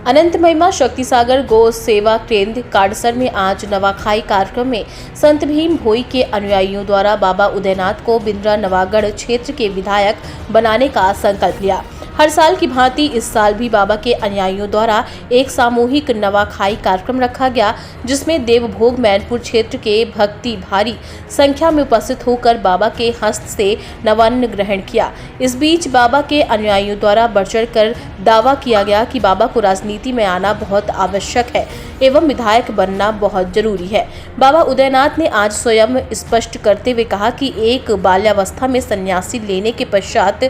अनंत महिमा शक्ति सागर गो सेवा केंद्र काडसर में आज नवाखाई कार्यक्रम में संत भीम भोई के अनुयायियों द्वारा बाबा उदयनाथ को बिंद्रा नवागढ़ क्षेत्र के विधायक बनाने का संकल्प लिया। हर साल की भांति इस साल भी बाबा के अनुयायियों द्वारा एक सामूहिक नवाखाई कार्यक्रम रखा गया, जिसमें देवभोग मैनपुर क्षेत्र के भक्ति भारी संख्या में उपस्थित होकर बाबा के हस्त से नवान्न ग्रहण किया। इस बीच बाबा के अनुयायियों द्वारा बढ़ चढ़ कर दावा किया गया कि बाबा को राजनीति में आना बहुत आवश्यक है एवं विधायक बनना बहुत जरूरी है। बाबा उदयनाथ ने आज स्वयं स्पष्ट करते हुए कहा कि एक बाल्यावस्था में सन्यासी लेने के पश्चात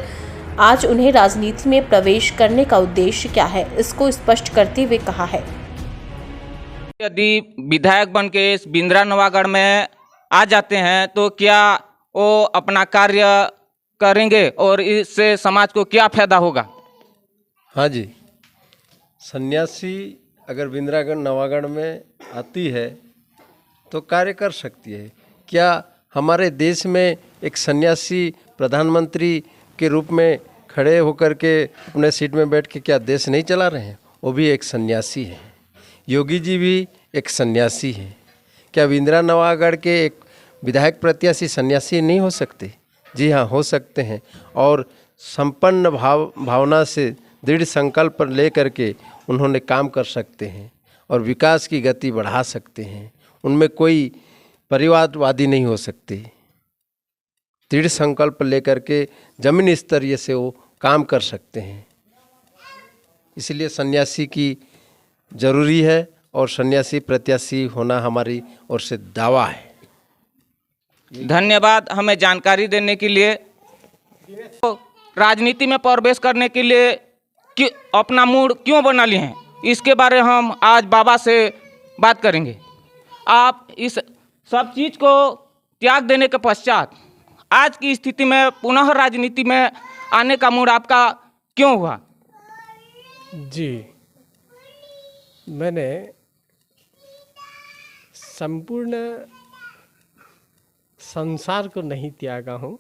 आज उन्हें राजनीति में प्रवेश करने का उद्देश्य क्या है, इसको स्पष्ट करते हुए कहा है। यदि विधायक बन के इस बिंद्रा नवागढ़ में आ जाते हैं तो क्या वो अपना कार्य करेंगे और इससे समाज को क्या फायदा होगा? हाँ जी, सन्यासी अगर बिंद्रागढ़ नवागढ़ में आती है तो कार्य कर सकती है। क्या हमारे देश में एक सन्यासी प्रधानमंत्री के रूप में खड़े होकर के अपने सीट में बैठ के क्या देश नहीं चला रहे हैं? वो भी एक सन्यासी है। योगी जी भी एक सन्यासी हैं। क्या बिंद्रा नवागढ़ के एक विधायक प्रत्याशी सन्यासी नहीं हो सकते? जी हाँ, हो सकते हैं। और संपन्न भावना से दृढ़ संकल्प ले करके उन्होंने काम कर सकते हैं और विकास की गति बढ़ा सकते हैं। उनमें कोई परिवारवादी नहीं हो सकते। दृढ़ संकल्प लेकर के जमीन स्तरीय से वो काम कर सकते हैं। इसलिए सन्यासी की जरूरी है और सन्यासी प्रत्याशी होना हमारी ओर से दावा है। धन्यवाद हमें जानकारी देने के लिए। तो राजनीति में प्रवेश करने के लिए अपना मूड क्यों बना लिए हैं, इसके बारे हम आज बाबा से बात करेंगे। आप इस सब चीज़ को त्याग देने के पश्चात आज की स्थिति में पुनः राजनीति में आने का मूड आपका क्यों हुआ? जी, मैंने संपूर्ण संसार को नहीं त्यागा हूँ,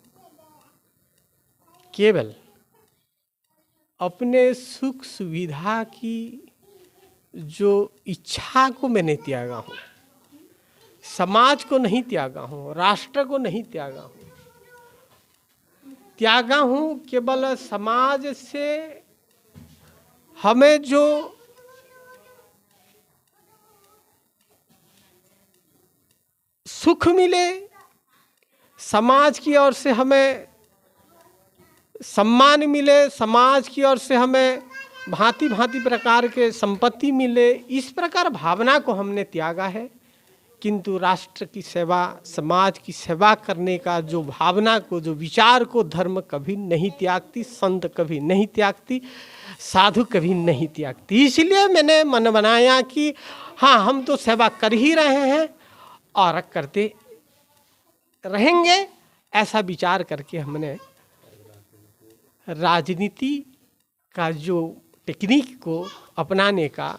केवल अपने सुख सुविधा की जो इच्छा को मैंने त्यागा हूँ। समाज को नहीं त्यागा हूँ, राष्ट्र को नहीं त्यागा हूँ। त्यागा हूँ केवल समाज से हमें जो सुख मिले, समाज की ओर से हमें सम्मान मिले, समाज की ओर से हमें भांति भांति प्रकार के संपत्ति मिले, इस प्रकार भावना को हमने त्यागा है। किंतु राष्ट्र की सेवा, समाज की सेवा करने का जो भावना को, जो विचार को धर्म कभी नहीं त्यागती, संत कभी नहीं त्यागती, साधु कभी नहीं त्यागती। इसलिए मैंने मन बनाया कि हाँ, हम तो सेवा कर ही रहे हैं और करते रहेंगे। ऐसा विचार करके हमने राजनीति का जो टेक्निक को अपनाने का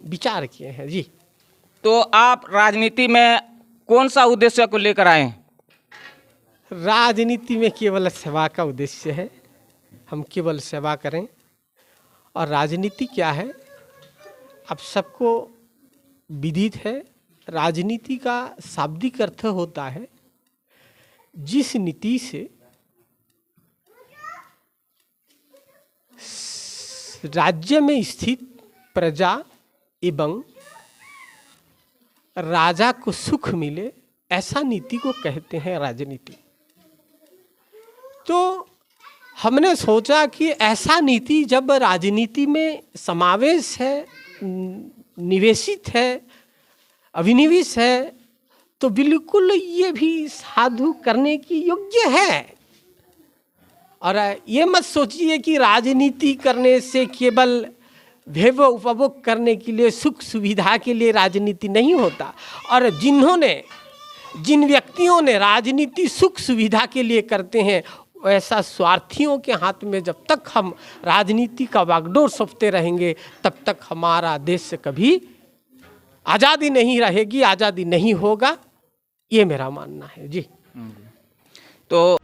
विचार किए हैं। जी, तो आप राजनीति में कौन सा उद्देश्य को लेकर आए हैं? राजनीति में केवल सेवा का उद्देश्य है। हम केवल सेवा करें। और राजनीति क्या है, अब सबको विदित है। राजनीति का शाब्दिक अर्थ होता है जिस नीति से राज्य में स्थित प्रजा एवं राजा को सुख मिले, ऐसा नीति को कहते हैं राजनीति। तो हमने सोचा कि ऐसा नीति जब राजनीति में समावेश है, निवेशित है, अभिनिवेश है, तो बिल्कुल ये भी साधु करने की योग्य है। और ये मत सोचिए कि राजनीति करने से केवल भोग उपभोग करने के लिए, सुख सुविधा के लिए राजनीति नहीं होता। और जिन व्यक्तियों ने राजनीति सुख सुविधा के लिए करते हैं, ऐसा स्वार्थियों के हाथ में जब तक हम राजनीति का बागडोर सौंपते रहेंगे, तब तक हमारा देश कभी आज़ादी नहीं रहेगी, आज़ादी नहीं होगा। ये मेरा मानना है। जी, तो